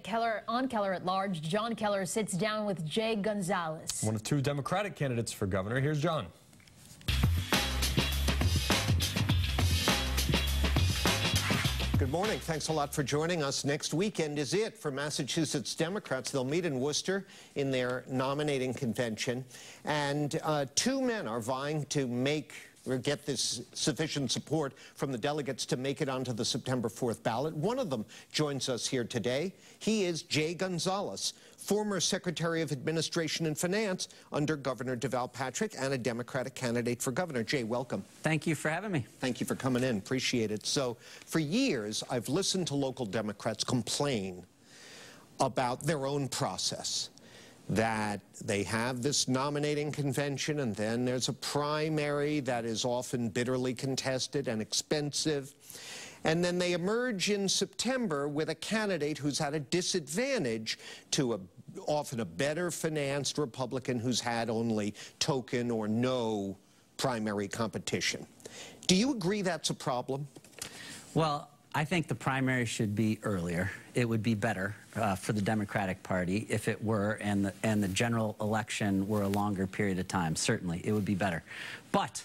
Keller at Large, John Keller sits down with Jay Gonzalez. One of two Democratic candidates for governor. Here's John. Good morning. Thanks a lot for joining us. Next weekend is it for Massachusetts Democrats. They'll meet in Worcester in their nominating convention. And two men are vying to get this sufficient support from the delegates to make it onto the September 4th ballot. One of them joins us here today. He is Jay Gonzalez, former Secretary of Administration and Finance under Governor Deval Patrick and a Democratic candidate for governor. Jay, welcome. Thank you for having me. Thank you for coming in. Appreciate it. So for years, I've listened to local Democrats complain about their own process, that they have this nominating convention and then there's a primary that is often bitterly contested and expensive. And then they emerge in September with a candidate who's at a disadvantage to often a better financed Republican who's had only token or no primary competition. Do you agree that's a problem? Well, I think the primary should be earlier. It would be better for the Democratic Party if it were, and the general election were a longer period of time. Certainly, it would be better. But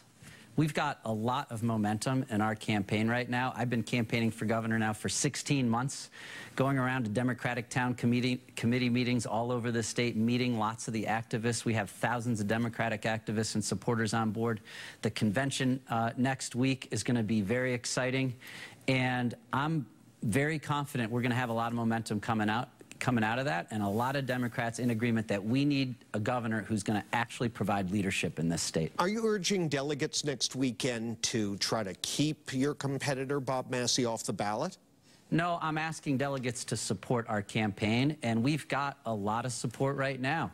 we've got a lot of momentum in our campaign right now. I've been campaigning for governor now for 16 months, going around to Democratic town committee meetings all over the state, meeting lots of the activists. We have thousands of Democratic activists and supporters on board. The convention next week is going to be very exciting, and I'm very confident we're going to have a lot of momentum coming out of that, and a lot of Democrats in agreement that we need a governor who's going to actually provide leadership in this state. Are you urging delegates next weekend to try to keep your competitor, Bob Massey, off the ballot? No, I'm asking delegates to support our campaign, and we've got a lot of support right now.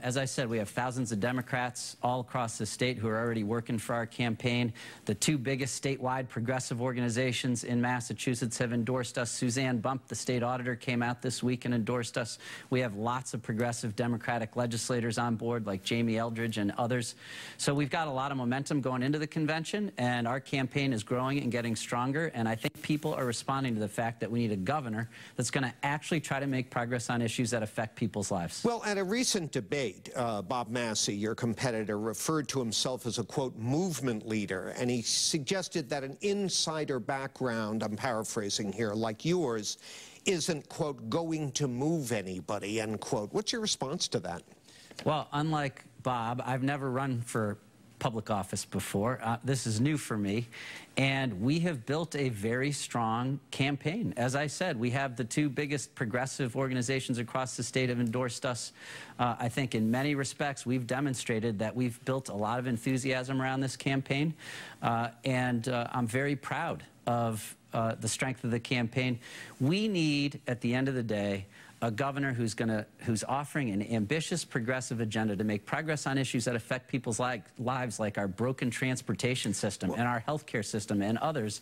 As I said, we have thousands of Democrats all across the state who are already working for our campaign. The two biggest statewide progressive organizations in Massachusetts have endorsed us. Suzanne Bump, the state auditor, came out this week and endorsed us. We have lots of progressive Democratic legislators on board, like Jamie Eldridge and others. So we've got a lot of momentum going into the convention, and our campaign is growing and getting stronger, and I think people are responding to the fact that we need a governor that's going to actually try to make progress on issues that affect people's lives. Well, at a recent debate, Bob Massey, your competitor, referred to himself as a, quote, movement leader, and he suggested that an insider background, I'm paraphrasing here, like yours, isn't, quote, going to move anybody, end quote. What's your response to that? Well, unlike Bob, I've never run for public office before. This is new for me, and we have built a very strong campaign. As I said, we have the two biggest progressive organizations across the state have endorsed us. I think in many respects we've demonstrated that we've built a lot of enthusiasm around this campaign, and I'm very proud of the strength of the campaign. We need, at the end of the day, a governor who's offering an ambitious progressive agenda to make progress on issues that affect people's lives, like our broken transportation system and our healthcare system and others.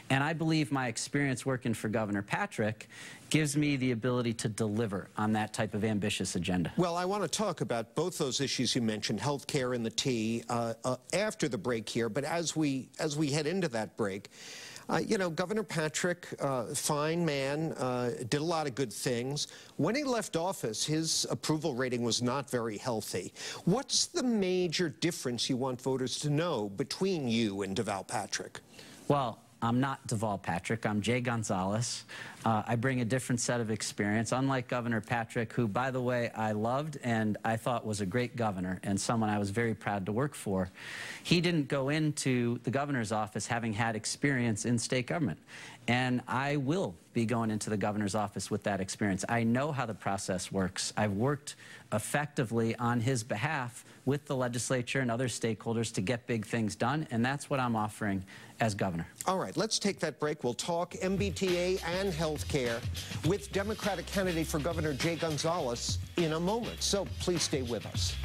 And I believe my experience working for Governor Patrick gives me the ability to deliver on that type of ambitious agenda. Well, I want to talk about both those issues you mentioned, healthcare and the T, after the break here. But as we head into that break, you know, Governor Patrick, fine man, did a lot of good things. When he left office, his approval rating was not very healthy. What's the major difference you want voters to know between you and Deval Patrick? Well, I'm not Deval Patrick. I'm Jay Gonzalez. I bring a different set of experience, unlike Governor Patrick, who, by the way, I loved and I thought was a great governor and someone I was very proud to work for. He didn't go into the governor's office having had experience in state government. And I will be going into the governor's office with that experience. I know how the process works. I've worked effectively on his behalf with the legislature and other stakeholders to get big things done, and that's what I'm offering as governor. All right, let's take that break. We'll talk MBTA and health care with Democratic candidate for governor Jay Gonzalez in a moment. So please stay with us.